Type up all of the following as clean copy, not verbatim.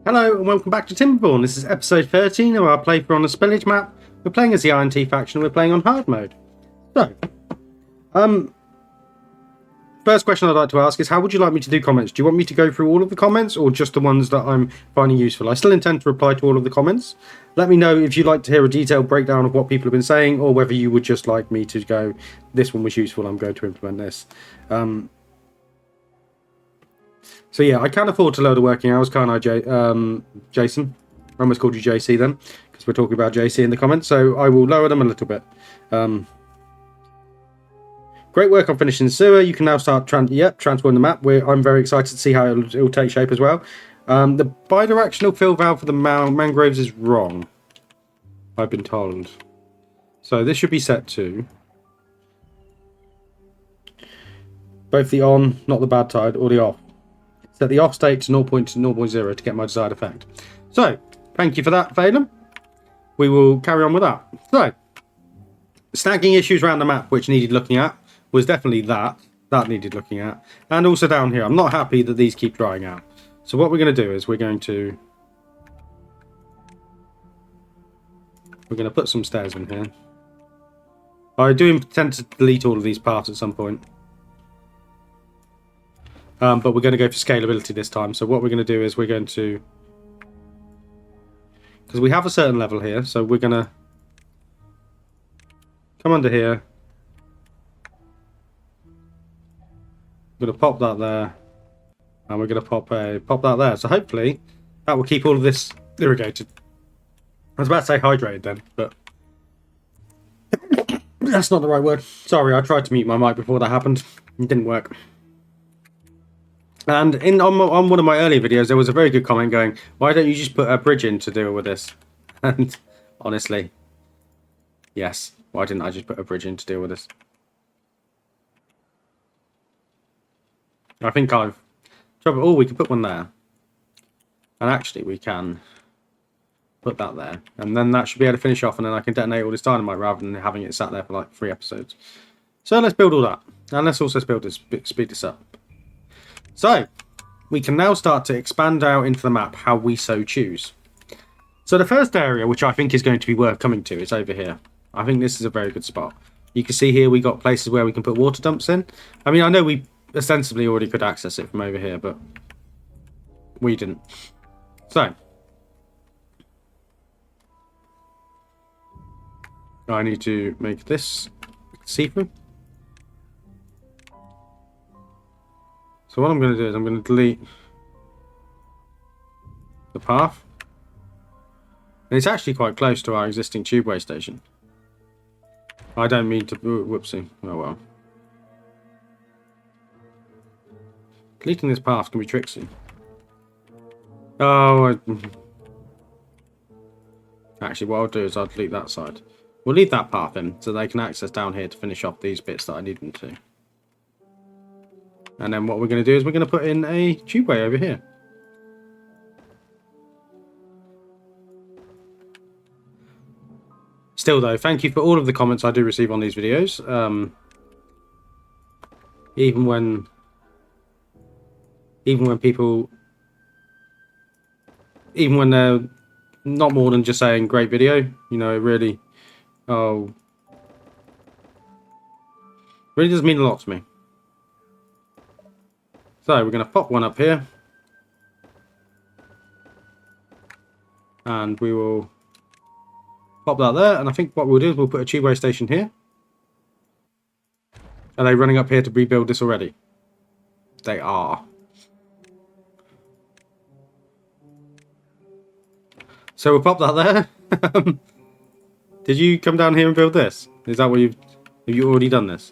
Hello and welcome back to Timberborn. This is episode 13 of our playthrough on the Spillage map. We're playing as the Ironteeth faction, we're playing on hard mode. So, first question I'd like to ask is, how would you like me to do comments? Do you want me to go through all of the comments or just the ones that I'm finding useful? I still intend to reply to all of the comments. Let me know if you'd like to hear a detailed breakdown of what people have been saying, or whether you would just like me to go, this one was useful, I'm going to implement this. So yeah, I can afford to lower the working hours, can't I, Jason? I almost called you JC then, because we're talking about JC in the comments, so I will lower them a little bit. Great work on finishing the sewer. You can now start transferring the map. I'm very excited to see how it'll take shape as well. The bidirectional fill valve for the mangroves is wrong, I've been told. So this should be set to both the on, not the bad tide, or the off. Set the off state to 0.0 to get my desired effect. So, thank you for that, Phelan. We will carry on with that. So, snagging issues around the map which needed looking at was definitely that. That needed looking at. And also down here. I'm not happy that these keep drying out. So what we're going to do is we're going to put some stairs in here. I do intend to delete all of these paths at some point. But we're going to go for scalability this time. So what we're going to do is we're going to... because we have a certain level here, so we're going to come under here. We're going to pop that there. And we're going to pop that there. So hopefully that will keep all of this irrigated. I was about to say hydrated then, but... that's not the right word. Sorry, I tried to mute my mic before that happened. It didn't work. And on one of my earlier videos, there was a very good comment going, why don't you just put a bridge in to deal with this? And honestly, yes, why didn't I just put a bridge in to deal with this? I think oh, we can put one there. And actually, we can put that there. And then that should be able to finish off, and then I can detonate all this dynamite rather than having it sat there for like 3 episodes. So let's build all that. And let's also speed this up. So, we can now start to expand out into the map how we so choose. So the first area, which I think is going to be worth coming to, is over here. I think this is a very good spot. You can see here we got places where we can put water dumps in. I mean, I know we ostensibly already could access it from over here, but we didn't. So, I need to make this see-through. So what I'm going to do is I'm going to delete the path. And it's actually quite close to our existing tubeway station. I don't mean to... whoopsie. Oh well. Deleting this path can be tricksy. Oh, actually what I'll do is I'll delete that side. We'll leave that path in so they can access down here to finish off these bits that I need them to. And then what we're going to do is we're going to put in a tubeway over here. Still though, thank you for all of the comments I do receive on these videos. Even when they're not more than just saying great video, you know, it really, really does mean a lot to me. So we're going to pop one up here. And we will pop that there. And I think what we'll do is we'll put a tubeway station here. Are they running up here to rebuild this already? They are. So we'll pop that there. Did you come down here and build this? Is that what have you already done this?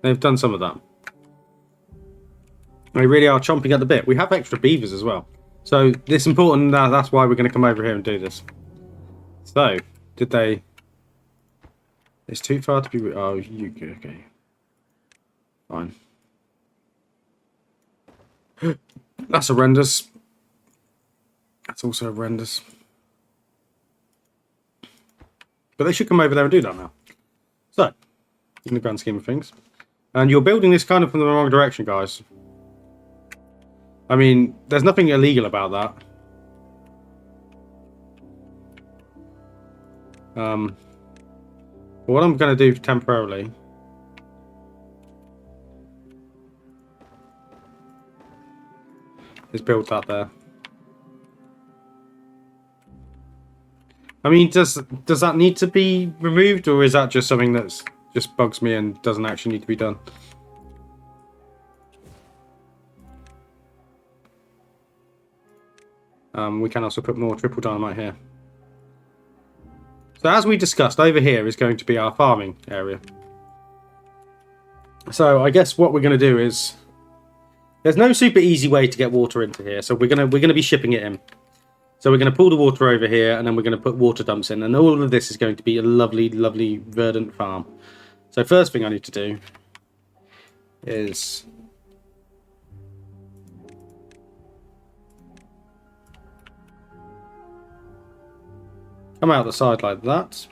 They've done some of that. They really are chomping at the bit. We have extra beavers as well. So it's important that that's why we're going to come over here and do this. So, did they... It's too far to be... Oh, okay. Fine. That's horrendous. That's also horrendous. But they should come over there and do that now. So, in the grand scheme of things. And you're building this kind of from the wrong direction, guys. I mean, there's nothing illegal about that. What I'm going to do temporarily is build that there. I mean, does that need to be removed, or is that just something that's just bugs me and doesn't actually need to be done? We can also put more triple dynamite here. So as we discussed, over here is going to be our farming area. So I guess what we're going to do is, there's no super easy way to get water into here, so we're going to be shipping it in. So we're going to pull the water over here, and then we're going to put water dumps in, and all of this is going to be a lovely, lovely verdant farm. So first thing I need to do is come out the side like that.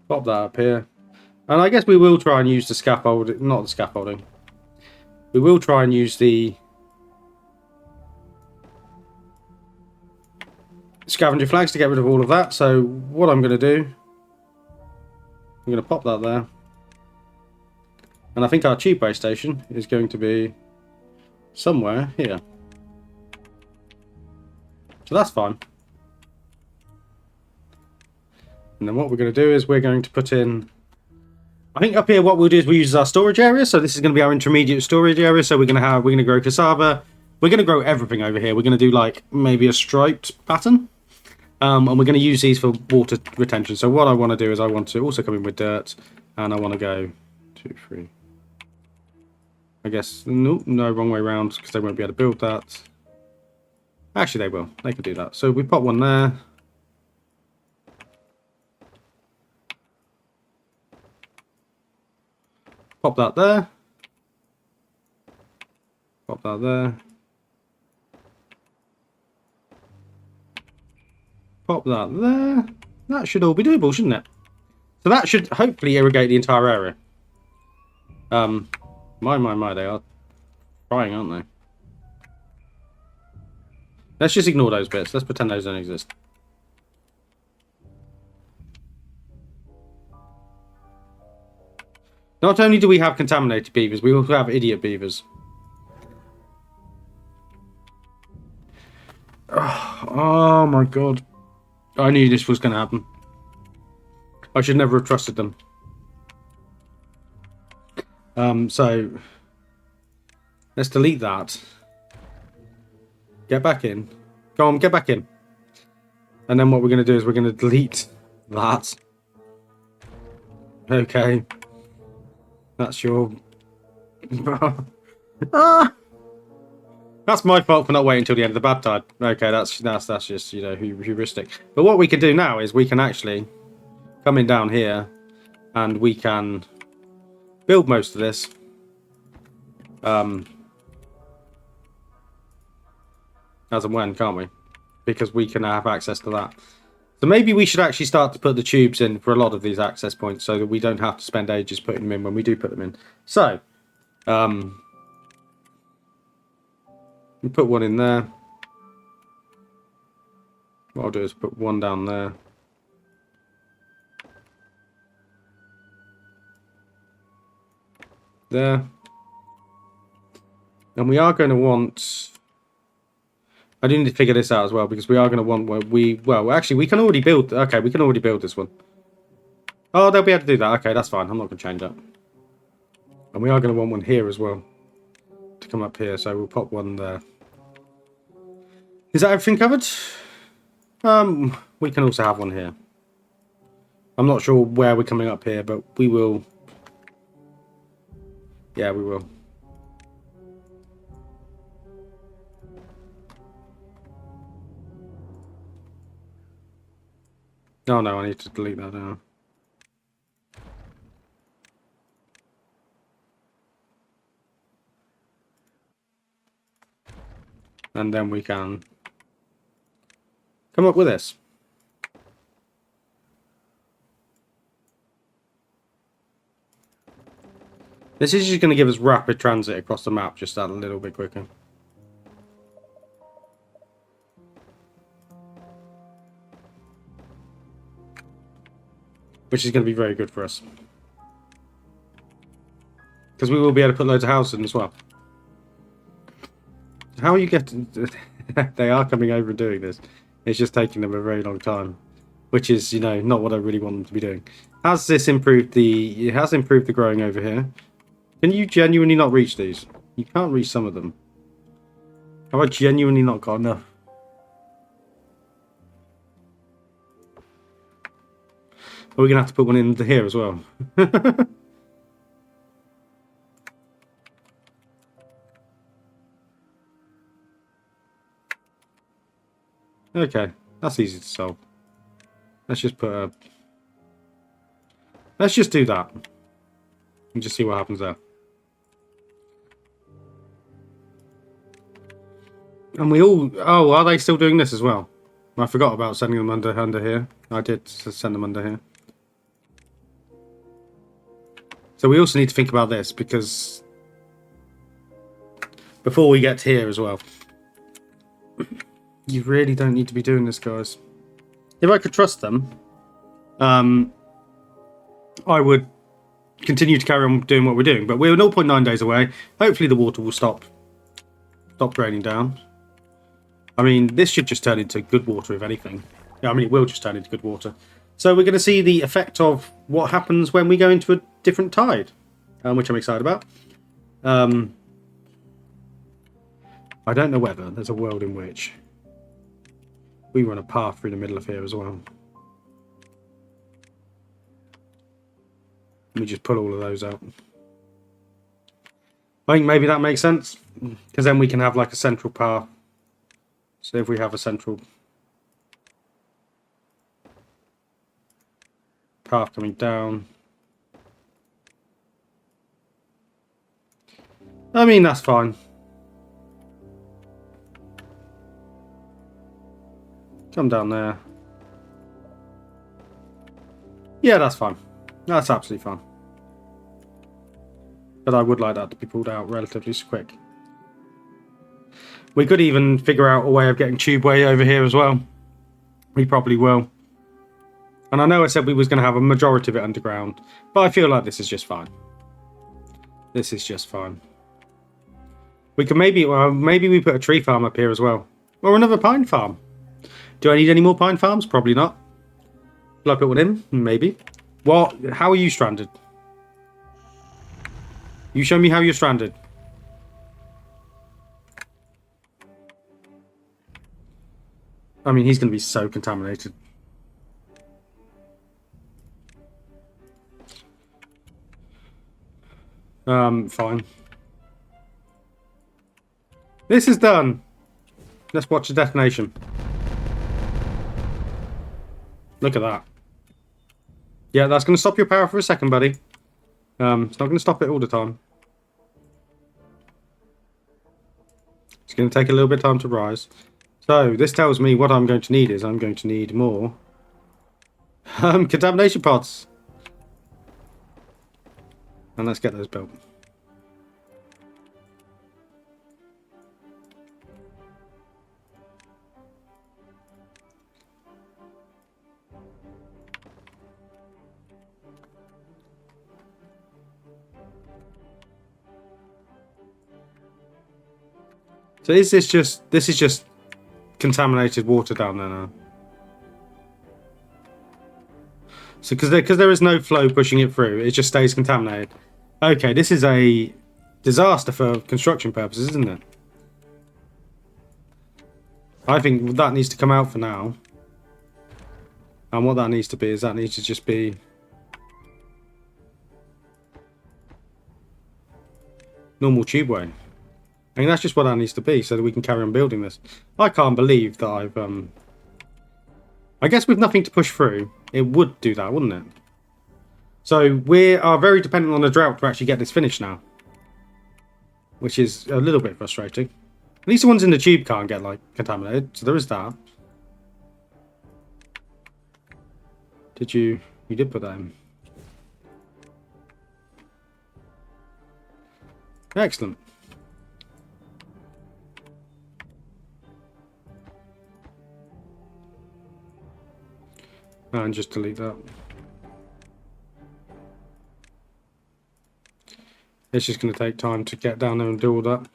Pop that up here. And I guess we will try and use the scaffolding, not the scaffolding. We will try and use the scavenger flags to get rid of all of that. So what I'm going to do, I'm going to pop that there. And I think our tube base station is going to be somewhere here. So that's fine. And then what we're going to do is we're going to put in, I think up here what we'll do is we use our storage area. So this is going to be our intermediate storage area. So we're going to grow cassava. We're going to grow everything over here. We're going to do like maybe a striped pattern. And we're going to use these for water retention. So what I want to do is I want to also come in with dirt. And I want to go 2, 3. I guess, no, wrong way around, because they won't be able to build that. Actually, they will. They can do that. So we pop one there. Pop that there. Pop that there. Pop that there. That should all be doable, shouldn't it? So that should hopefully irrigate the entire area. My, they are trying, aren't they? Let's just ignore those bits. Let's pretend those don't exist. Not only do we have contaminated beavers, we also have idiot beavers. Oh my god. I knew this was going to happen. I should never have trusted them. So let's delete that. Get back in. Go on, get back in. And then what we're going to do is we're going to delete that. Okay. That's your... That's my fault for not waiting until the end of the bad tide. Okay, that's just, you know, heuristic. But what we can do now is we can actually come in down here and we can build most of this. As and when, can't we? Because we can have access to that. So maybe we should actually start to put the tubes in for a lot of these access points so that we don't have to spend ages putting them in when we do put them in. So, we put one in there. What I'll do is put one down there. There. And we are going to want... I do need to figure this out as well, because we are going to want where we... Well, actually, we can already build... Okay, we can already build this one. Oh, they'll be able to do that. Okay, that's fine. I'm not going to change that. And we are going to want one here as well. To come up here, so we'll pop one there. Is that everything covered? We can also have one here. I'm not sure where we're coming up here, but we will... Yeah, we will. Oh no, I need to delete that now. And then we can come up with this. This is just going to give us rapid transit across the map, just that a little bit quicker. Which is going to be very good for us. Because we will be able to put loads of houses in as well. How are you getting... They are coming over and doing this. It's just taking them a very long time. Which is, you know, not what I really want them to be doing. Has this improved the... It has improved the growing over here. Can you genuinely not reach these? You can't reach some of them. Have I genuinely not got enough? Are we going to have to put one in here as well? Okay, that's easy to solve. Let's just put a... Let's just do that. And just see what happens there. And we all... Oh, are they still doing this as well? I forgot about sending them under here. I did send them under here. So we also need to think about this, because... Before we get to here as well. You really don't need to be doing this, guys. If I could trust them, I would continue to carry on doing what we're doing. But we're 0.9 days away. Hopefully the water will stop draining down. I mean, this should just turn into good water, if anything. Yeah, I mean, it will just turn into good water. So we're going to see the effect of what happens when we go into a different tide, which I'm excited about. I don't know whether there's a world in which we run a path through the middle of here as well. Let me just pull all of those out. I think maybe that makes sense, because then we can have like a central path. So if we have a central path coming down, I mean, that's fine. Come down there. Yeah, that's fine. That's absolutely fine. But I would like that to be pulled out relatively quick. We could even figure out a way of getting tubeway over here as well. We probably will. And I know I said we was going to have a majority of it underground, but I feel like this is just fine. This is just fine. We could maybe, well, maybe we put a tree farm up here as well. Or another pine farm. Do I need any more pine farms? Probably not. Will I put one in? Maybe. What? How are you stranded? You show me how you're stranded. I mean, he's going to be so contaminated. Fine. This is done. Let's watch the detonation. Look at that. Yeah, that's going to stop your power for a second, buddy. It's not going to stop it all the time. It's going to take a little bit of time to rise. So, this tells me what I'm going to need is I'm going to need more contamination pods. And let's get those built. So this is just contaminated water down there now. So because there is no flow pushing it through, it just stays contaminated. Okay, this is a disaster for construction purposes, isn't it? I think that needs to come out for now. And what that needs to be is that needs to just be normal tubeway. I mean, that's just what that needs to be so that we can carry on building this. I can't believe that I've... I guess with nothing to push through, it would do that, wouldn't it? So we are very dependent on the drought to actually get this finished now. Which is a little bit frustrating. At least the ones in the tube can't get, like, contaminated. So there is that. Did you... You did put that in. Excellent. And just delete that. It's just going to take time to get down there and do all that.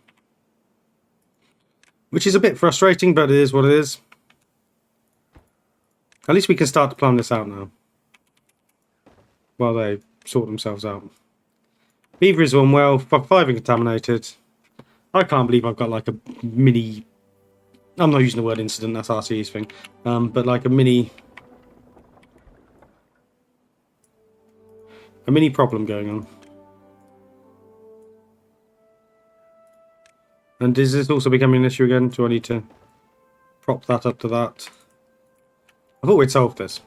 Which is a bit frustrating, but it is what it is. At least we can start to plan this out now. While they sort themselves out. Beaver is unwell, 5 and contaminated. I can't believe I've got like a mini... I'm not using the word incident, that's RCE's thing. But like a mini problem going on. And is this also becoming an issue again? Do I need to prop that up to that? I thought we'd solved this.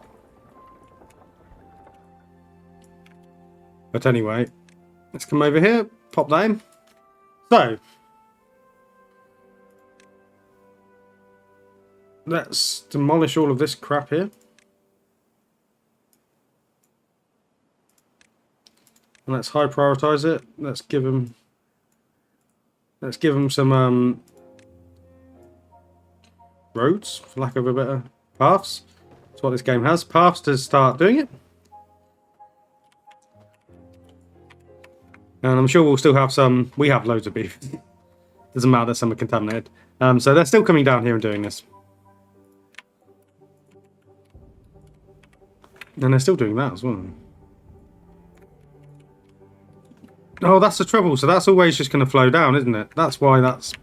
But anyway, let's come over here, pop that in. So, let's demolish all of this crap here. And let's high prioritize it. Let's give them some roads, for lack of a better paths. That's what this game has. Paths to start doing it. And I'm sure we'll still have some... We have loads of beef. Doesn't matter that some are contaminated. So they're still coming down here and doing this. And they're still doing that as well. Oh, that's the trouble. So that's always just going to flow down, isn't it? That's why that's...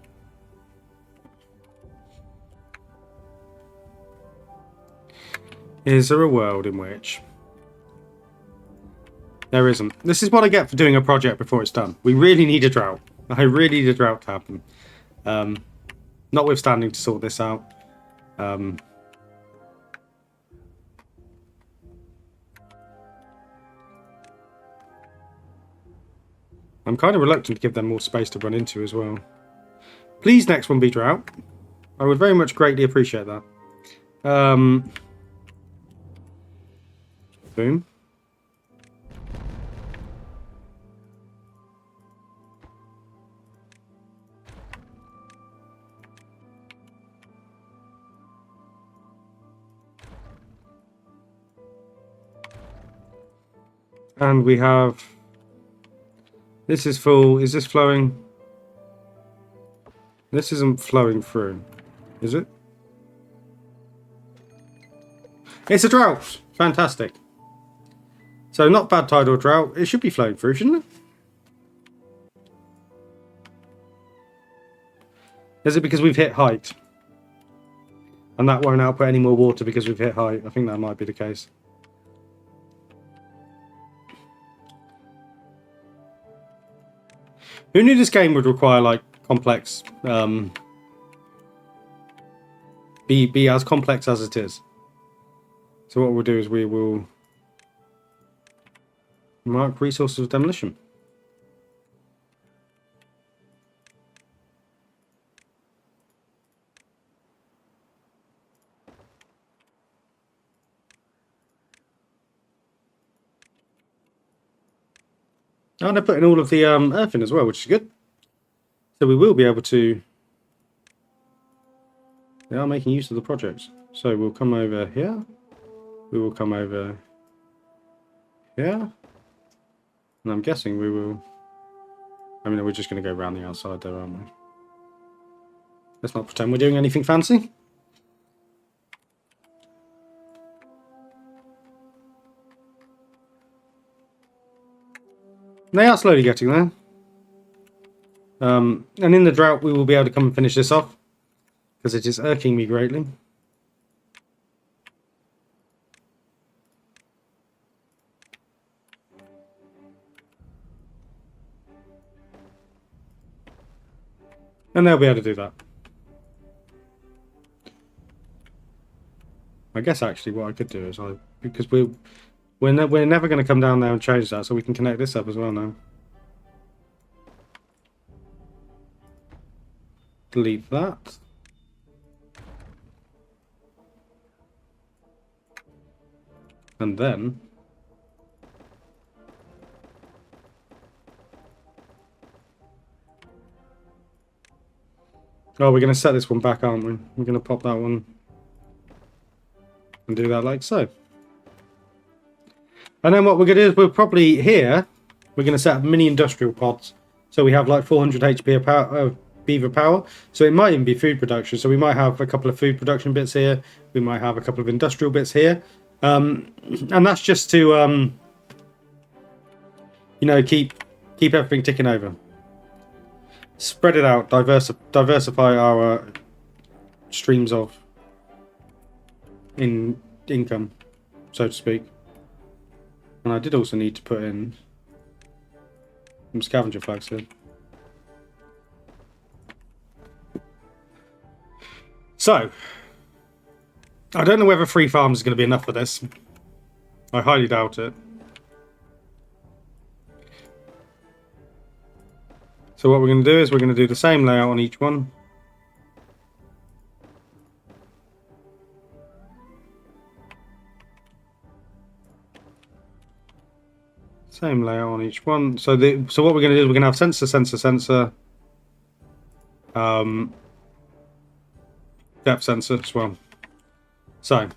Is there a world in which... There isn't. This is what I get for doing a project before it's done. We really need a drought. I really need a drought to happen. Notwithstanding to sort this out. I'm kind of reluctant to give them more space to run into as well. Please, next one be drought. I would very much greatly appreciate that. Boom. And we have... This is full. Is this flowing? This isn't flowing through, is it? It's a drought. Fantastic. So not bad tidal drought. It should be flowing through, shouldn't it? Is it because we've hit height? And that won't output any more water because we've hit height? I think that might be the case. Who knew this game would require like complex, be as complex as it is? So what we'll do is we will mark resources of demolition. And they're putting all of the earth in as well, which is good. So we will be able to... They are making use of the projects. So we'll come over here. We will come over here. And I'm guessing we will... I mean, we're just going to go around the outside there, aren't we? Let's not pretend we're doing anything fancy. They are slowly getting there. And in the drought, we will be able to come and finish this off. Because it is irking me greatly. And they'll be able to do that. I guess actually what I could do is because we're never going to come down there and change that, so we can connect this up as well now. Delete that. And then Oh, we're going to set this one back, aren't we? We're going to pop that one and do that like so. And then what we're going to do is we're probably here, we're going to set up mini industrial pods. So we have like 400 HP of power, beaver power. So it might even be food production. So we might have a couple of food production bits here. We might have a couple of industrial bits here. And that's just to, you know, keep everything ticking over. Spread it out, diversify our streams of income, so to speak. And I did also need to put in some scavenger flags here. So, I don't know whether 3 farms is going to be enough for this. I highly doubt it. So what we're going to do is we're going to do the same layout on each one. Same layout on each one. So what we're going to do is we're going to have sensor, sensor, sensor. Depth sensor as well. So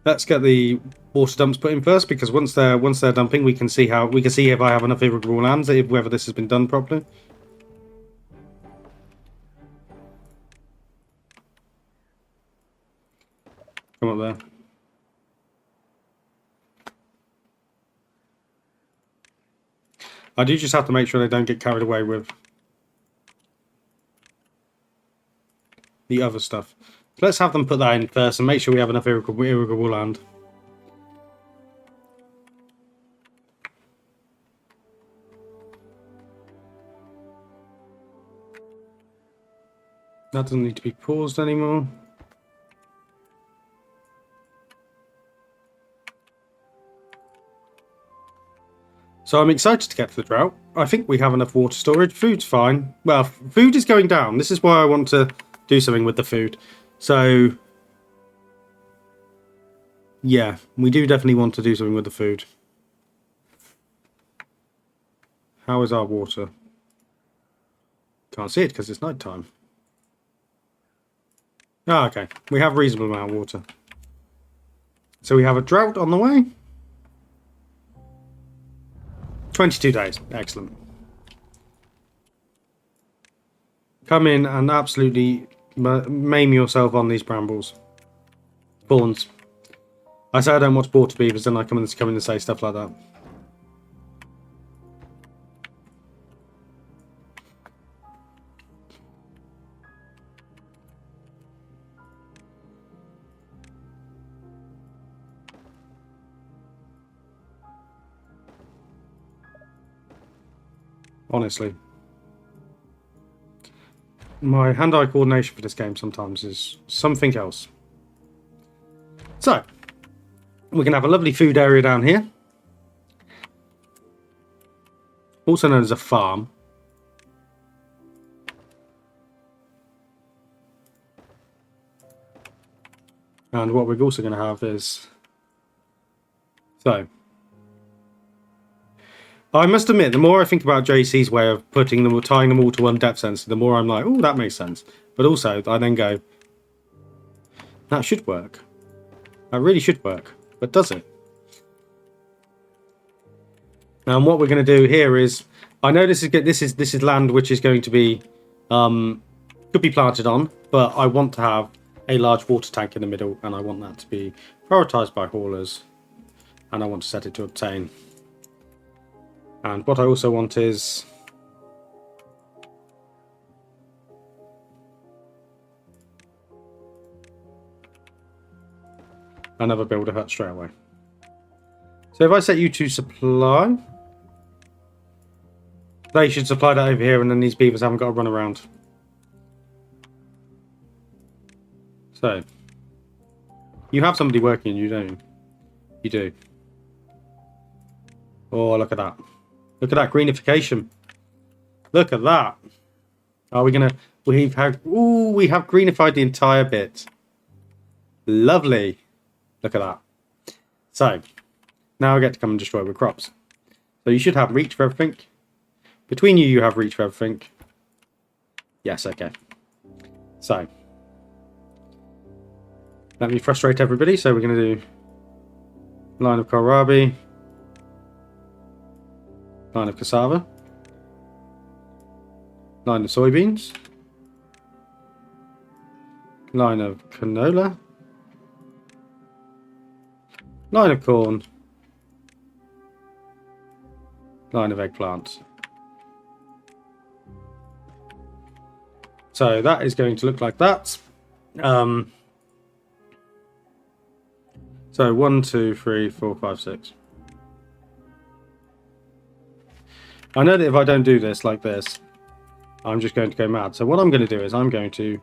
let's get the water dumps put in first, because once they're dumping, we can see if I have enough irrigable lands, whether this has been done properly. Come up there. I do just have to make sure they don't get carried away with the other stuff. So let's have them put that in first and make sure we have enough irrigable land. That doesn't need to be paused anymore. So I'm excited to get to the drought. I think we have enough water storage. Food's fine. Well, food is going down. This is why I want to do something with the food. So, yeah, we do definitely want to do something with the food. How is our water? Can't see it because it's night time. Ah, okay. We have a reasonable amount of water. So we have a drought on the way. 22 days. Excellent. Come in and absolutely maim yourself on these brambles. Fawns. I say I don't watch water beavers, then I come in and say stuff like that. Honestly. My hand-eye coordination for this game sometimes is something else. So, we can have a lovely food area down here. Also known as a farm. And what we're also going to have is... So... I must admit, the more I think about JC's way of tying them all to one depth sensor, the more I'm like, oh, that makes sense. But also, I then go, that should work. That really should work. But does it? And what we're going to do here is, I know this is land which is going to be, could be planted on, but I want to have a large water tank in the middle, and I want that to be prioritized by haulers, and I want to set it to obtain. And what I also want is another builder hut straight away. So if I set you to supply, they should supply that over here, and then these beavers haven't got to run around. So you have somebody working, you don't? You do. Oh, look at that. Look at that greenification. Look at that. Are we gonna... we have greenified the entire bit. Lovely. Look at that. So, now I get to come and destroy with crops. So you should have reach for everything. Between you, you have reach for everything. Yes, okay. So, let me frustrate everybody. So we're going to do line of kohlrabi, line of cassava, line of soybeans, line of canola, line of corn, line of eggplant. So that is going to look like that. So 1, 2, 3, 4, 5, 6. I know that if I don't do this like this, I'm just going to go mad. So what I'm going to do is I'm going to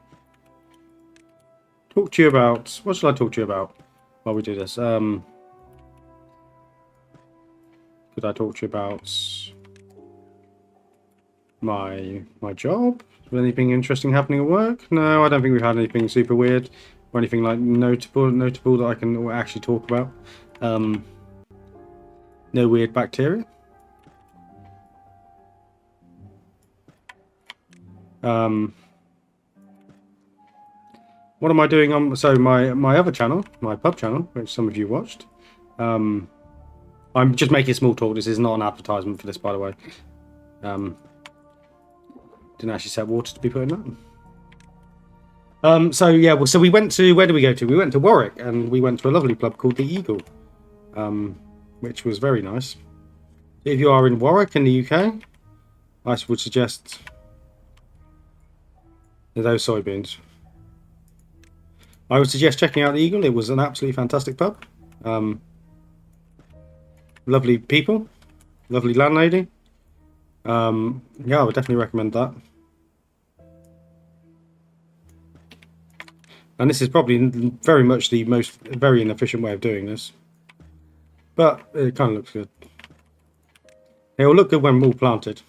talk to you about... What should I talk to you about while we do this? Could I talk to you about my job? Is anything interesting happening at work? No, I don't think we've had anything super weird or anything like notable that I can actually talk about. No weird bacteria. What am I doing on... So my other channel, my pub channel, which some of you watched. I'm just making small talk. This is not an advertisement for this, by the way. Didn't actually set water to be put in that. So yeah, well, so we went to... Where did we go to? We went to Warwick, and we went to a lovely pub called the Eagle, which was very nice. If you are in Warwick in the UK, I would suggest those soybeans. I would suggest checking out the Eagle. It was an absolutely fantastic pub. Lovely people, lovely landlady. Yeah, I would definitely recommend that. And this is probably very much the very inefficient way of doing this, but it kind of looks good. It will look good when all planted.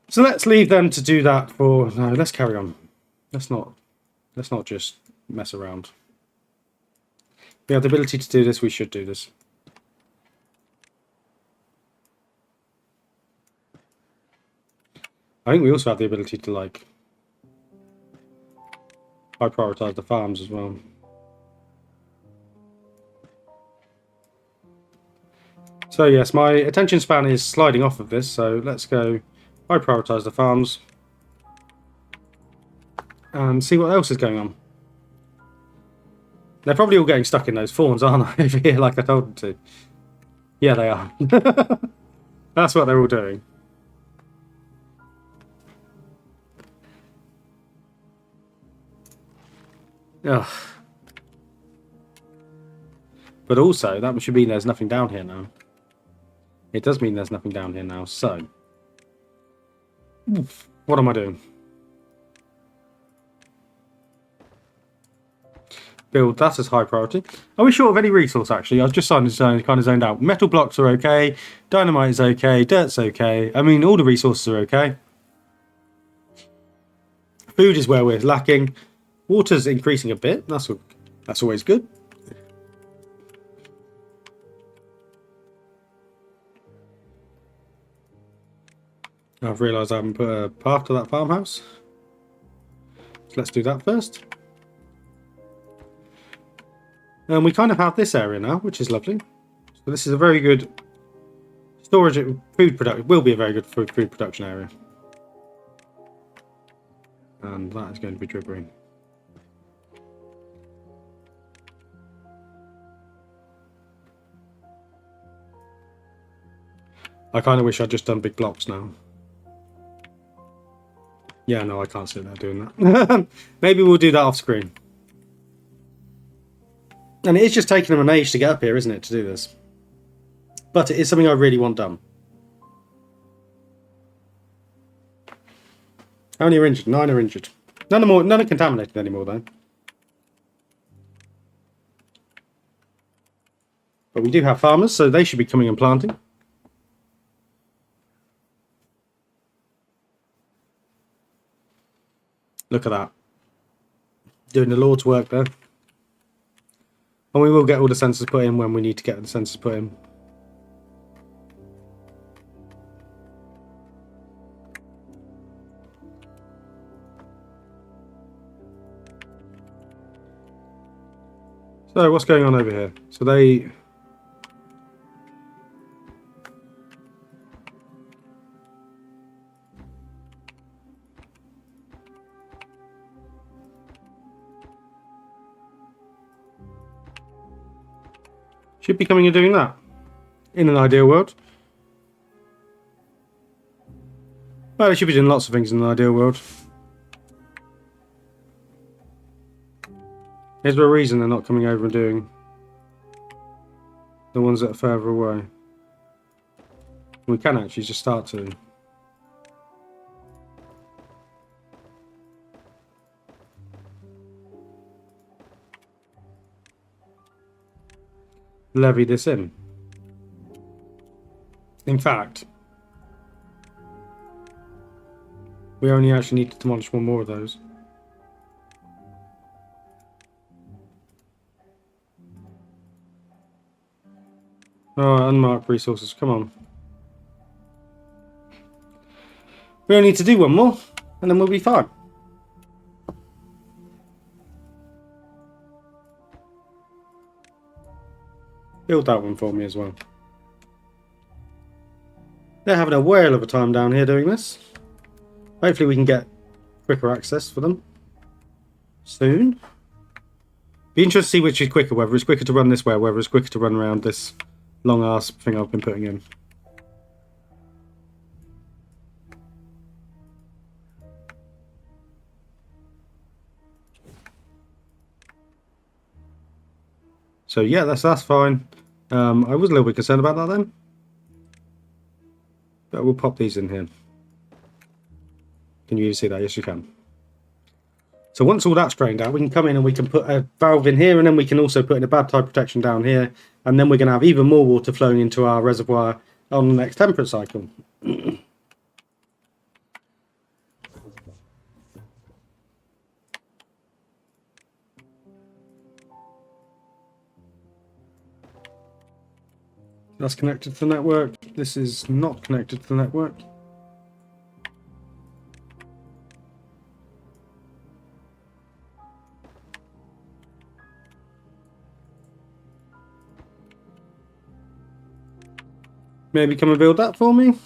So let's leave them to do that for... No, let's carry on. Let's not just mess around. We have the ability to do this. We should do this. I think we also have the ability to, like... I prioritize the farms as well. So yes, my attention span is sliding off of this, so let's go... I prioritize the farms. And see what else is going on. They're probably all getting stuck in those thorns, aren't they, over here, like I told them to. Yeah, they are. That's what they're all doing. Ugh. But also, that should mean there's nothing down here now. It does mean there's nothing down here now, so... Oof, what am I doing? Build that as high priority. Are we short of any resource, actually? I've just kind of zoned out. Metal blocks are okay. Dynamite is okay. Dirt's okay. I mean, all the resources are okay. Food is where we're lacking. Water's increasing a bit. That's always good. I've realised I haven't put a path to that farmhouse. So let's do that first. And we kind of have this area now, which is lovely. So this is a very good storage, food production. Will be a very good food production area. And that is going to be dribbling. I kind of wish I'd just done big blocks now. Yeah, no, I can't sit there doing that. Maybe we'll do that off screen. And it is just taking them an age to get up here, isn't it, to do this? But it is something I really want done. How many are injured? 9 are injured. None are contaminated anymore, though. But we do have farmers, so they should be coming and planting. Look at that. Doing the Lord's work there. And we will get all the sensors put in when we need to get the sensors put in. So what's going on over here? So they... should be coming and doing that. In an ideal world. Well, they should be doing lots of things in an ideal world. Is there a reason they're not coming over and doing the ones that are further away? We can actually just start to. Levy this in. In fact, we only actually need to demolish one more of those. Oh, unmarked resources, come on. We only need to do one more, and then we'll be fine. Build that one for me as well. They're having a whale of a time down here doing this. Hopefully we can get quicker access for them soon. Be interested to see which is quicker, whether it's quicker to run this way or whether it's quicker to run around this long ass thing I've been putting in. So yeah, that's fine. I was a little bit concerned about that then. But we'll pop these in here. Can you even see that? Yes, you can. So once all that's drained out, we can come in and we can put a valve in here, and then we can also put in a bad tide protection down here, and then we're going to have even more water flowing into our reservoir on the next temperate cycle. That's connected to the network. This is not connected to the network. Maybe come and build that for me.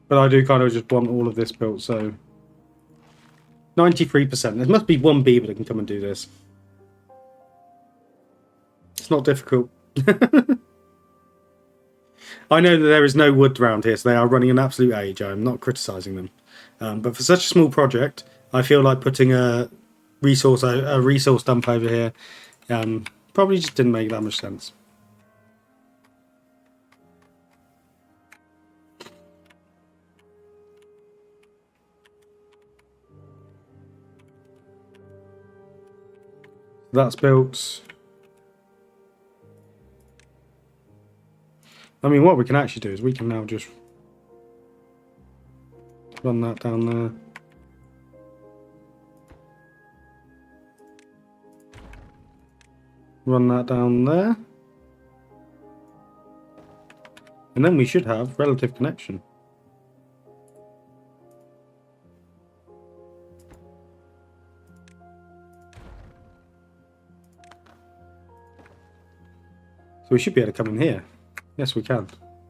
But I do kind of just want all of this built, so 93%. There must be one beaver that can come and do this. It's not difficult. I know that there is no wood around here, so they are running an absolute age. I'm not criticising them. But for such a small project, I feel like putting a resource dump over here probably just didn't make that much sense. That's built. I mean, what we can actually do is we can now just run that down there. Run that down there. And then we should have relative connection. So we should be able to come in here. Yes, we can.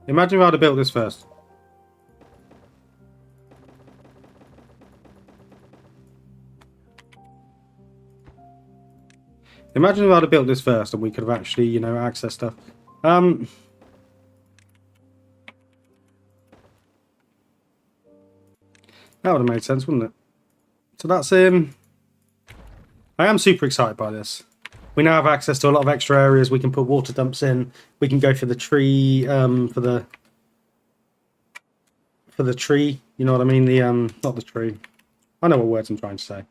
Imagine if I'd have built this first. Imagine if I'd have built this first and we could have actually, you know, accessed stuff. That would have made sense, wouldn't it? So that's I am super excited by this. We now have access to a lot of extra areas. We can put water dumps in. We can go for the tree, for the tree. You know what I mean? The not the tree. I know what words I'm trying to say.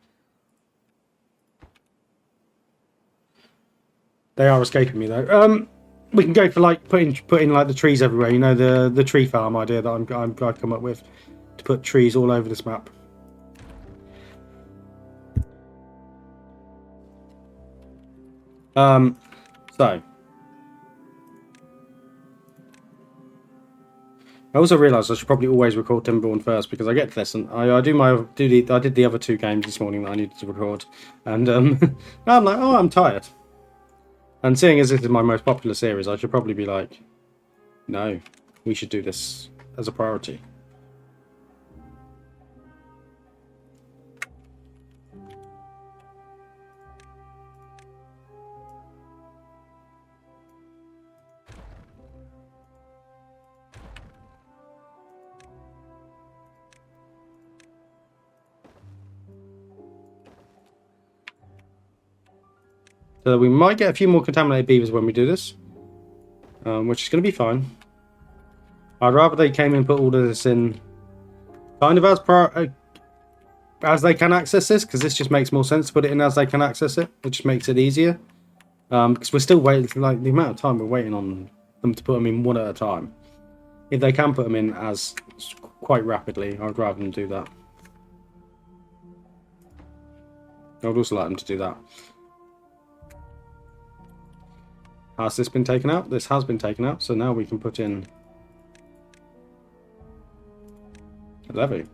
They are escaping me though. We can go for like putting like the trees everywhere. You know, the tree farm idea that I've come up with to put trees all over this map. So I also realised I should probably always record Timberborn first because I get to this and I did the other 2 games this morning that I needed to record, and now I'm like, oh, I'm tired. And seeing as this is my most popular series, I should probably be like, no, we should do this as a priority. So we might get a few more contaminated beavers when we do this, which is going to be fine. I'd rather they came and put all of this in kind of as they can access this, because this just makes more sense to put it in as they can access it. It just makes it easier. Because we're still waiting, like the amount of time we're waiting on them to put them in one at a time. If they can put them in as quite rapidly, I'd rather them do that. I would also like them to do that. Has this been taken out? This has been taken out, so now we can put in a levy.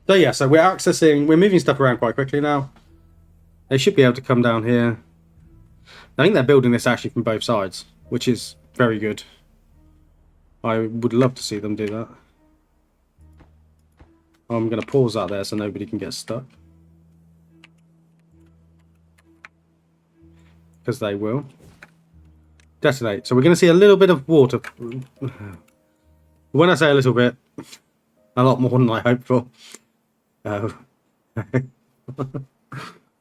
So yeah, so we're moving stuff around quite quickly now. They should be able to come down here. I think they're building this actually from both sides, which is very good. I would love to see them do that. I'm going to pause that there so nobody can get stuck. Because they will. Detonate. So we're going to see a little bit of water. When I say a little bit, a lot more than I hoped for. Oh.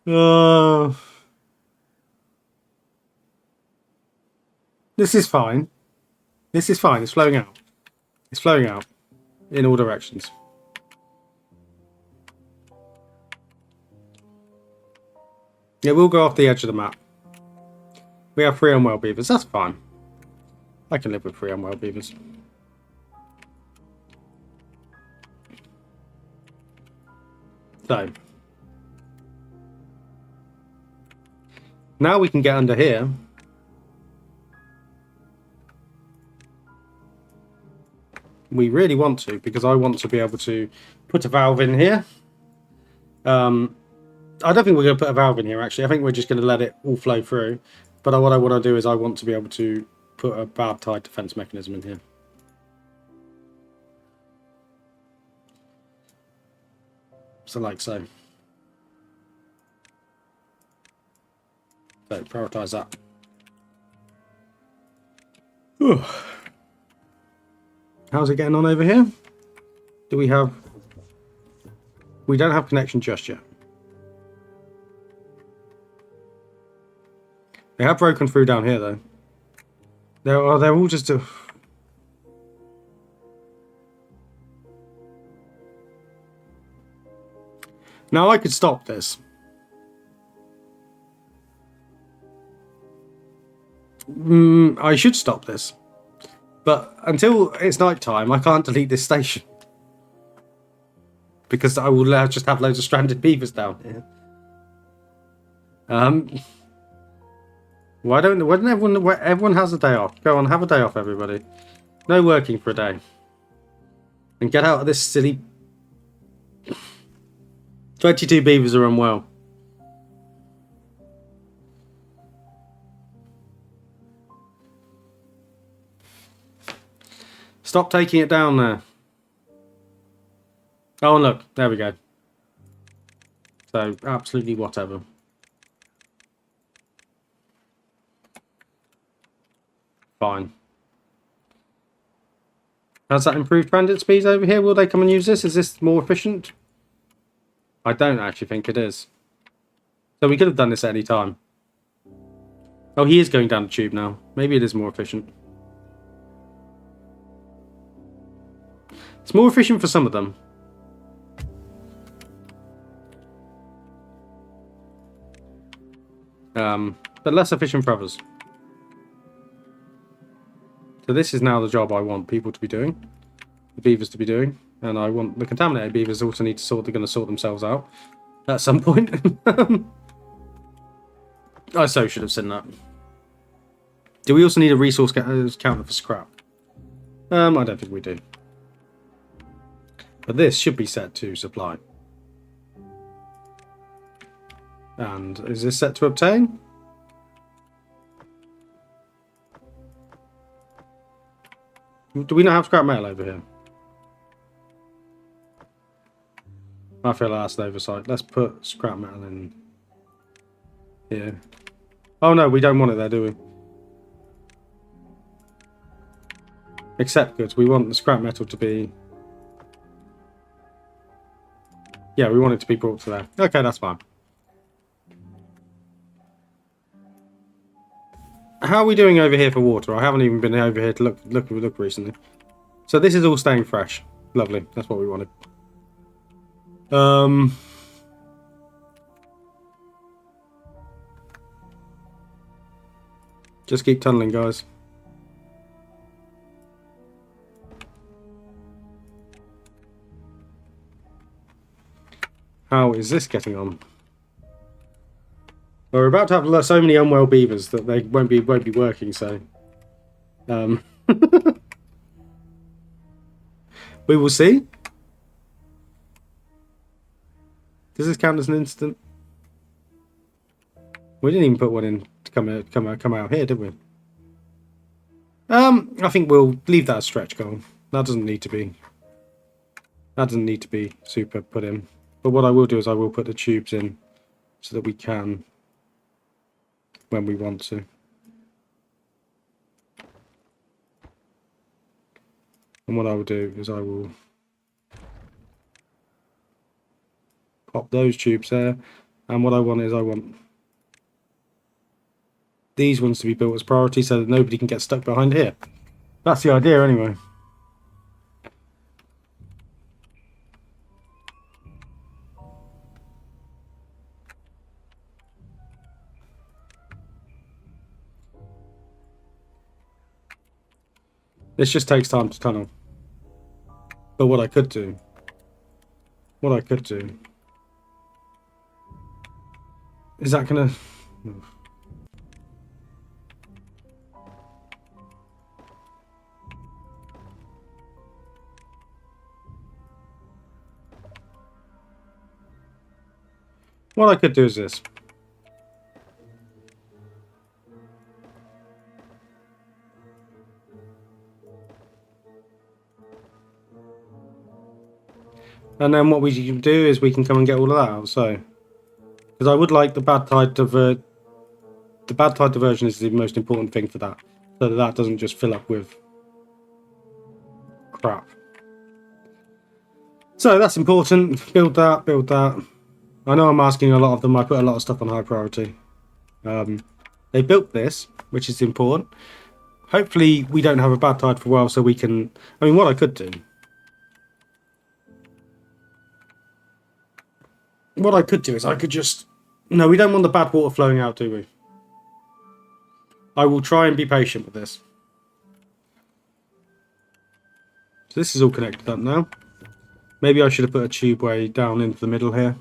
Oh. This is fine. This is fine. It's flowing out. It's flowing out in all directions. It will go off the edge of the map. We have 3 unwell beavers. That's fine. I can live with 3 unwell beavers. So. Now we can get under here. We really want to, because I want to be able to put a valve in here. I don't think we're going to put a valve in here, actually. I think we're just going to let it all flow through. But what I want to do is I want to be able to put a bad tide defense mechanism in here. So like so. So prioritize that. Whew. How's it getting on over here? Do we have... We don't have connection just yet. They have broken through down here, though. They're all just... Now I could stop this. I should stop this. But until it's night time, I can't delete this station. Because I will just have loads of stranded beavers down here. Why don't everyone has a day off? Go on, have a day off, everybody. No working for a day. And get out of this silly... 22 beavers are unwell. Stop taking it down there. Oh, and look, there we go. So, absolutely whatever. Fine. Has that improved transit speeds over here? Will they come and use this? Is this more efficient? I don't actually think it is. So we could have done this at any time. Oh, he is going down the tube now. Maybe it is more efficient. It's more efficient for some of them. But less efficient for others. So this is now the job I want people to be doing. The beavers to be doing. And I want the contaminated beavers also need to they're going to sort themselves out at some point. I so should have seen that. Do we also need a resource counter for scrap? I don't think we do. But this should be set to supply. And is this set to obtain? Do we not have scrap metal over here? I feel like that's an oversight. Let's put scrap metal in here. Oh no, we don't want it there, do we? Except goods. We want the scrap metal to be... Yeah, we want it to be brought to there. Okay, that's fine. How are we doing over here for water? I haven't even been over here to look recently. So this is all staying fresh. Lovely. That's what we wanted. Just keep tunneling, guys. How is this getting on? Well, we're about to have so many unwell beavers that they won't be working. So, we will see. Does this count as an incident? We didn't even put one in to come out here, did we? I think we'll leave that as stretch goal. That doesn't need to be. That doesn't need to be super put in. But what I will do is I will put the tubes in so that we can when we want to. And what I will do is I will pop those tubes there. And what I want is I want these ones to be built as priority so that nobody can get stuck behind here. That's the idea anyway. This just takes time to tunnel. But what I could do is that gonna... What I could do is this. And then what we can do is we can come and get all of that out. So, because I would like the bad tide diversion is the most important thing for that, so that that doesn't just fill up with crap. So that's important. Build that. Build that. I know I'm asking a lot of them. I put a lot of stuff on high priority. They built this, which is important. Hopefully we don't have a bad tide for a while, so we can... I mean, what I could do... What I could do is I could just... No, we don't want the bad water flowing out, do we? I will try and be patient with this. So this is all connected up now. Maybe I should have put a tube way down into the middle here.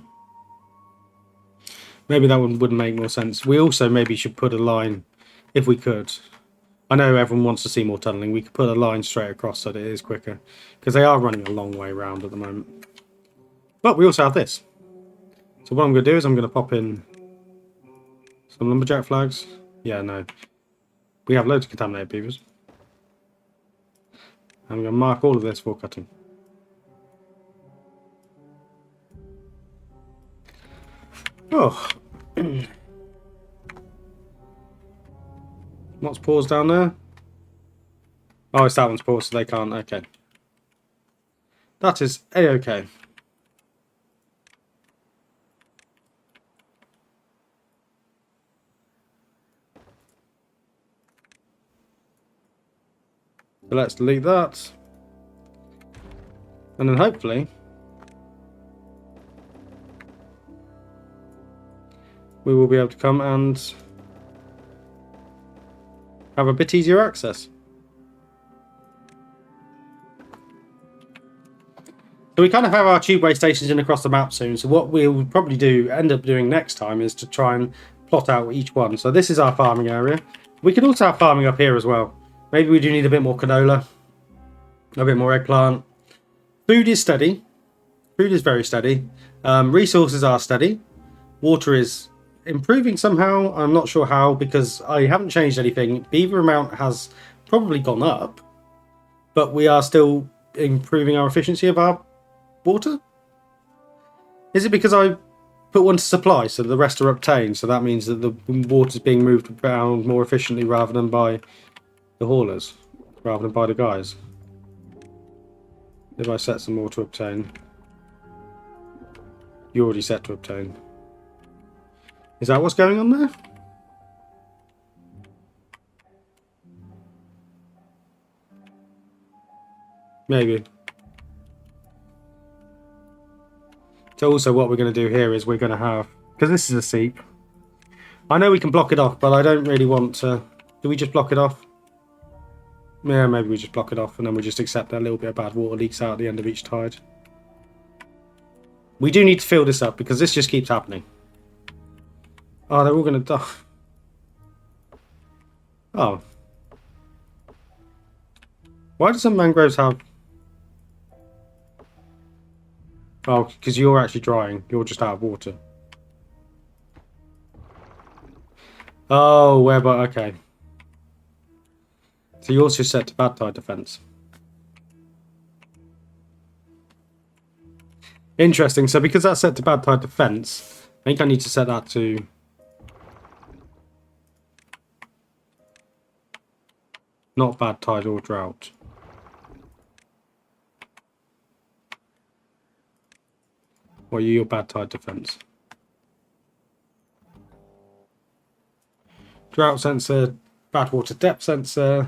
Maybe that one would make more sense. We also maybe should put a line, if we could. I know everyone wants to see more tunneling. We could put a line straight across so that it is quicker. Because they are running a long way around at the moment. But we also have this. So what I'm going to do is I'm going to pop in some lumberjack flags. Yeah, no. We have loads of contaminated beavers. I'm going to mark all of this for cutting. Oh. What's paused down there? Oh, it's that one's paused, so they can't. Okay. That is A-okay. So let's delete that. And then hopefully we will be able to come and have a bit easier access. So we kind of have our tubeway stations in across the map soon. So what we'll probably end up doing next time is to try and plot out each one. So this is our farming area. We could also have farming up here as well. Maybe we do need a bit more canola, a bit more eggplant. Food is steady. Food is very steady. Resources are steady. Water is improving somehow. I'm not sure how because I haven't changed anything. Beaver amount has probably gone up, but we are still improving our efficiency of our water. Is it because I put one to supply so the rest are obtained? So that means that the water is being moved around more efficiently rather than by the haulers, rather than by the guys. If I set some more to obtain. You already set to obtain. Is that what's going on there? Maybe. So also what we're going to do here is we're going to have... Because this is a seep. I know we can block it off, but I don't really want to... Do we just block it off? Yeah, maybe we just block it off and then we just accept that a little bit of bad water leaks out at the end of each tide. We do need to fill this up because this just keeps happening. Oh, they're all going to die. Oh. Why do some mangroves have... Oh, because you're actually drying. You're just out of water. Oh, whereby... Okay. So yours just set to bad tide defense. Interesting. So because that's set to bad tide defense, I think I need to set that to... Not bad tide or drought. Or your bad tide defense. Drought sensor, bad water depth sensor.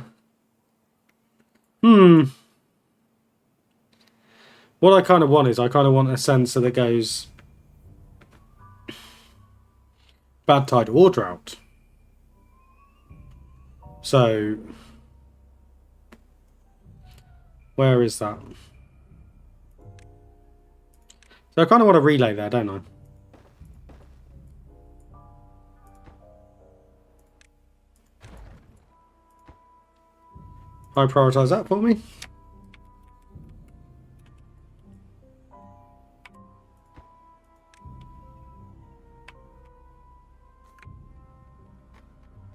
What I kind of want is I kind of want a sensor that goes bad tide or drought. So where is that? So I kind of want a relay there, don't I? I prioritise that for me.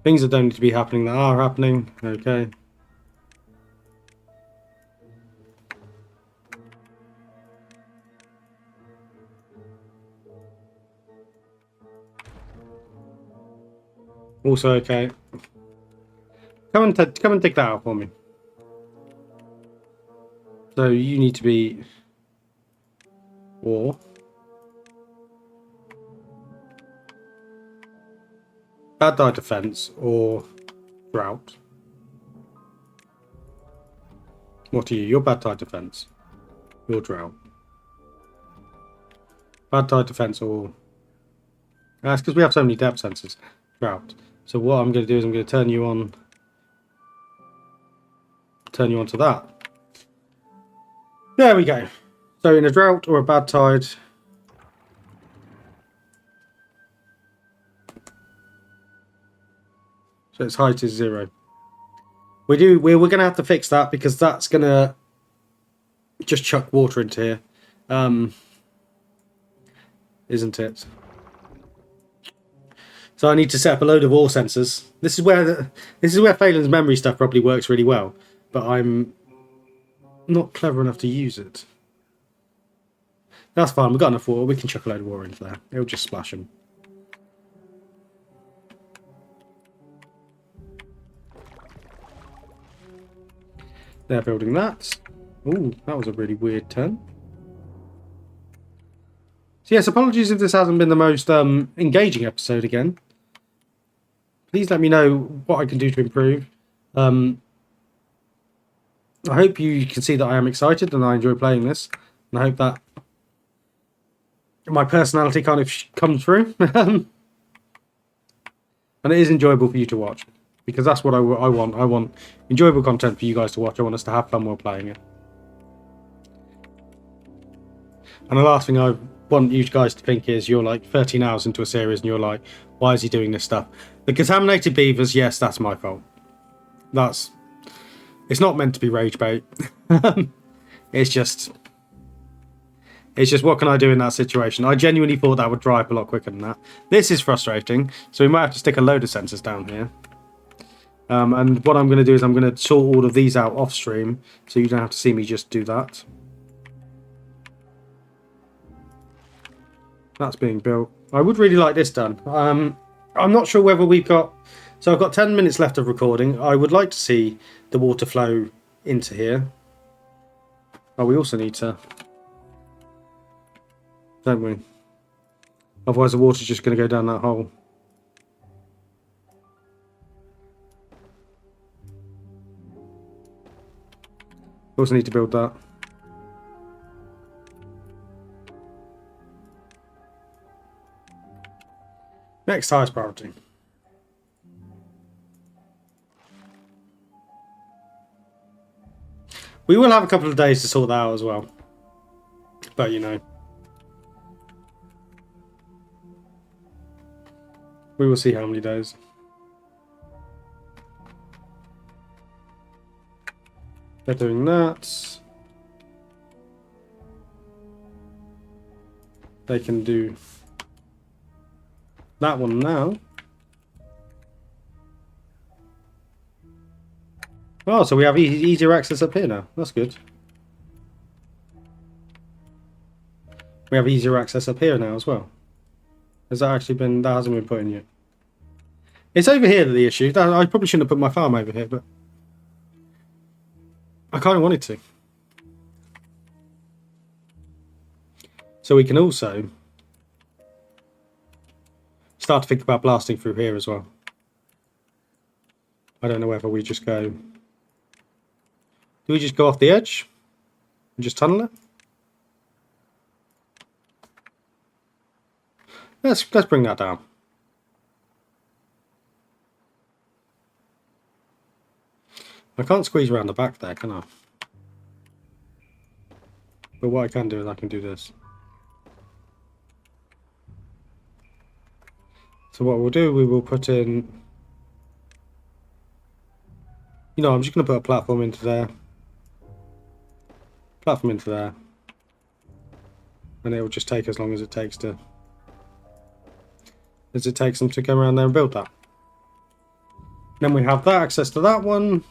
Things that don't need to be happening that are happening. Okay. Also okay. Come and take that out for me. So you need to be or bad tide defense or drought. What are you? You're bad tide defense. You're drought. Bad tide defense or that's because we have so many depth sensors. Drought. So what I'm going to do is I'm going to turn you on to that. There we go. So in a drought or a bad tide, so its height is 0. We're going to have to fix that because that's going to just chuck water into here, isn't it? So I need to set up a load of ore sensors. This is where Phelan's memory stuff probably works really well, but I'm not clever enough to use it. That's fine. We've got enough water. We can chuck a load of water into there. It'll just splash them. They're building that. Ooh, that was a really weird turn. So yes, apologies if this hasn't been the most engaging episode again. Please let me know what I can do to improve. I hope you can see that I am excited and I enjoy playing this. And I hope that my personality kind of comes through. And it is enjoyable for you to watch. Because that's what I want. I want enjoyable content for you guys to watch. I want us to have fun while playing it. And the last thing I want you guys to think is you're like 13 hours into a series and you're like, why is he doing this stuff? The contaminated beavers, yes, that's my fault. It's not meant to be rage bait. It's just what can I do in that situation? I genuinely thought that would dry up a lot quicker than that. This is frustrating, so we might have to stick a load of sensors down here. And what I'm going to do is I'm going to sort all of these out off stream, so you don't have to see me just do that. That's being built. I would really like this done. I'm not sure whether we've got... So I've got 10 minutes left of recording. I would like to see the water flow into here. Oh, we also need to... Don't we? Otherwise the water's just going to go down that hole. We also need to build that. Next highest priority. We will have a couple of days to sort that out as well. But you know. We will see how many days. They're doing that. They can do that one now. Oh, so we have easier access up here now. That's good. We have easier access up here now as well. Has that actually been... That hasn't been put in yet. It's over here, the issue. I probably shouldn't have put my farm over here, but... I kind of wanted to. So we can also... start to think about blasting through here as well. I don't know whether we just go... Do we just go off the edge? And just tunnel it? Let's bring that down. I can't squeeze around the back there, can I? But what I can do is I can do this. So what we'll do, we will put in... You know, I'm just going to put a platform into there. Platform into there. And it will just take as long as it takes to... As it takes them to go around there and build that. Then we have that access to that one.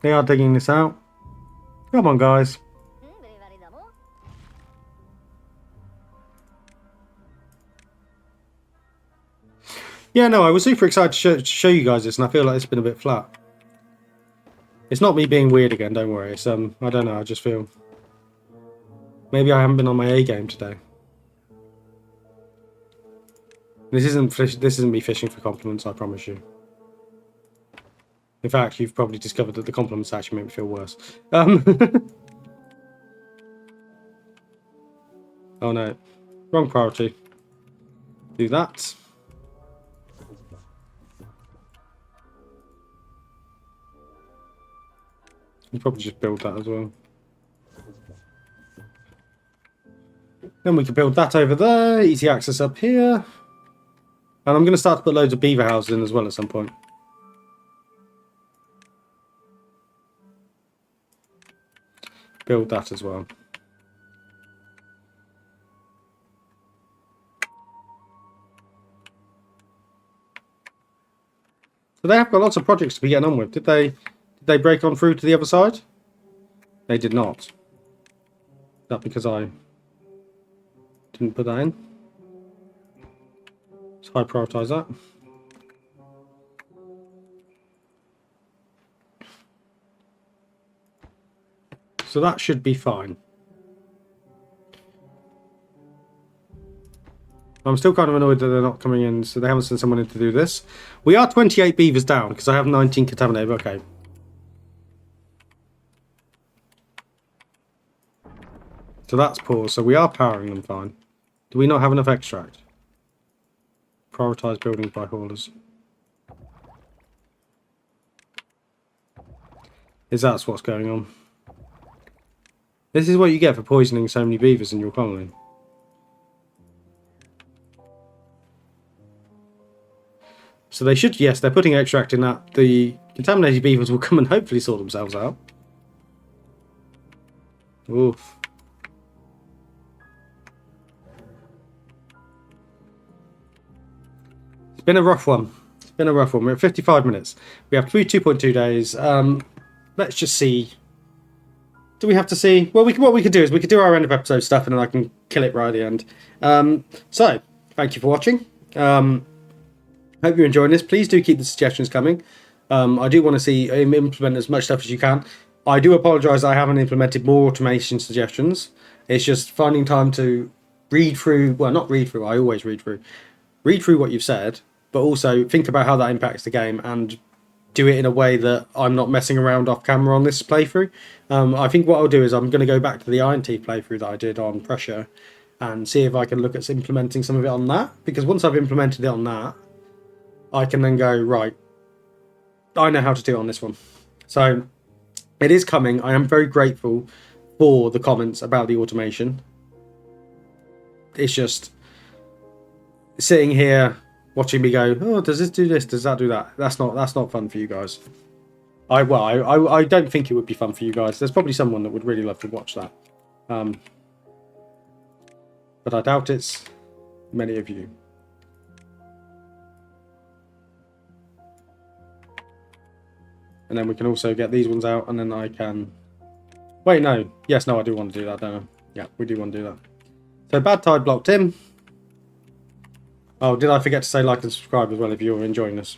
They are digging this out. Come on, guys. Yeah, no, I was super excited to show you guys this, and I feel like it's been a bit flat. It's not me being weird again, don't worry. It's I don't know, I just feel... Maybe I haven't been on my A game today. This isn't me fishing for compliments, I promise you. In fact, you've probably discovered that the compliments actually make me feel worse. Oh no, wrong priority. Do that. You probably just build that as well. Then we can build that over there. Easy access up here. And I'm going to start to put loads of beaver houses in as well at some point. Build that as well. So they have got lots of projects to be getting on with. Did they break on through to the other side? They did not. Is that because I didn't put that in? Let's high prioritize that. So that should be fine. I'm still kind of annoyed that they're not coming in, so they haven't sent someone in to do this. We are 28 beavers down, because I have 19 contaminated. Okay. So that's poor, so we are powering them fine. Do we not have enough extract? Prioritise buildings by haulers. Is that what's going on? This is what you get for poisoning so many beavers in your colony. So they should, yes, they're putting extract in that. The contaminated beavers will come and hopefully sort themselves out. Oof. It's been a rough one. It's been a rough one. We're at 55 minutes. We have 2.2 days. Let's just see. Do we have to see? Well, what we could do is we could do our end of episode stuff and then I can kill it right at the end. So, thank you for watching. Hope you're enjoying this. Please do keep the suggestions coming. I do want to see him implement as much stuff as you can. I do apologise I haven't implemented more automation suggestions. It's just finding time to read through, well, not read through, I always read through. Read through what you've said, but also think about how that impacts the game and do it in a way that I'm not messing around off camera on this playthrough. I think what I'll do is I'm going to go back to the Ironteeth playthrough that I did on pressure and see if I can look at implementing some of it on that, because once I've implemented it on that, I can then go, right, I know how to do it on this one. So it is coming. I am very grateful for the comments about the automation. It's just sitting here watching me go, oh, does this do this? Does that do that? That's not fun for you guys. I don't think it would be fun for you guys. There's probably someone that would really love to watch that. But I doubt it's many of you. And then we can also get these ones out, and then I can... Wait, no. Yes, no, I do want to do that, don't I? Yeah, we do want to do that. So, Bad Tide blocked him. Oh, did I forget to say like and subscribe as well if you're enjoying this?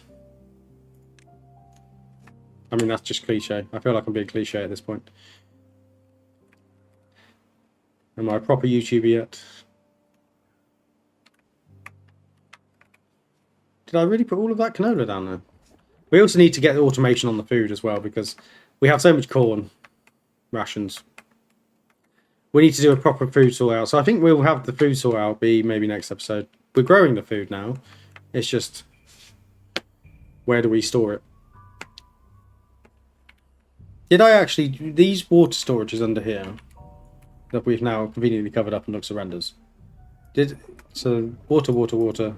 I mean, that's just cliche. I feel like I'm being cliche at this point. Am I a proper YouTuber yet? Did I really put all of that canola down there? We also need to get the automation on the food as well, because we have so much corn rations. We need to do a proper food sort out. So I think we'll have the food sort out be maybe next episode. We're growing the food now. It's just, where do we store it? Did I actually... These water storages under here that we've now conveniently covered up and looks horrendous. So, water.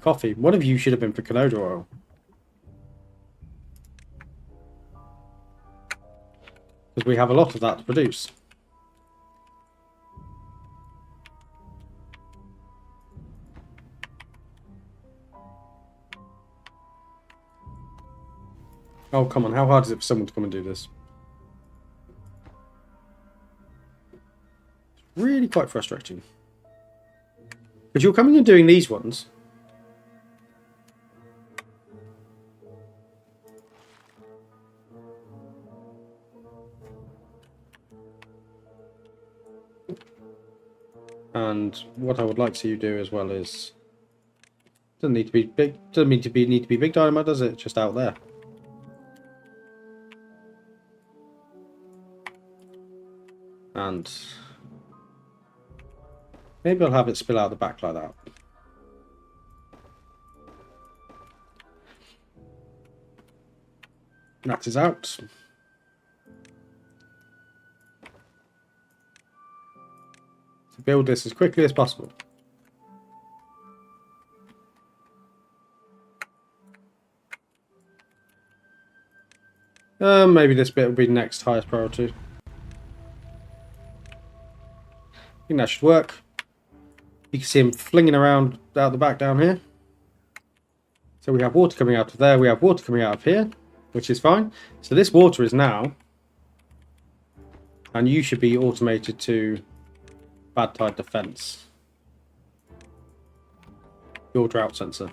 Coffee. One of you should have been for canola oil. Because we have a lot of that to produce. Oh, come on. How hard is it for someone to come and do this? It's really quite frustrating. Because you're coming and doing these ones. And what I would like to see you do as well is... Doesn't need to be big. Doesn't need to be big dynamite, does it? Just out there. And maybe I'll have it spill out the back like that. That is out. To build this as quickly as possible. Maybe this bit will be next highest priority. I think that should work. You can see him flinging around out the back down here. So we have water coming out of there. We have water coming out of here, which is fine. So this water is now, and you should be automated to Bad Tide Defense. Your drought sensor.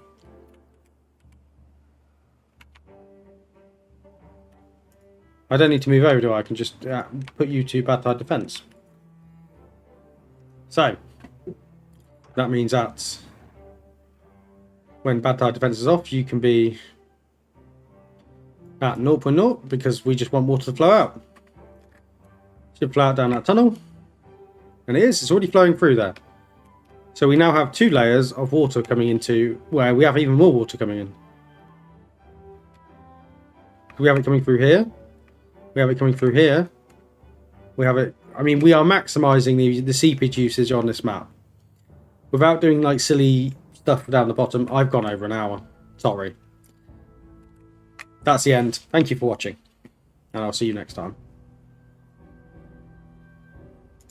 I don't need to move over, do I? I can just put you to Bad Tide Defense. So, that means that when Bad Tide Defense is off, you can be at 0.0 because we just want water to flow out. Should flow out down that tunnel. And it is, it's already flowing through there. So we now have 2 layers of water coming into where we have even more water coming in. We have it coming through here. We have it coming through here. We have it, I mean, we are maximizing the seepage usage on this map. Without doing like silly stuff down the bottom, I've gone over an hour. Sorry. That's the end. Thank you for watching. And I'll see you next time.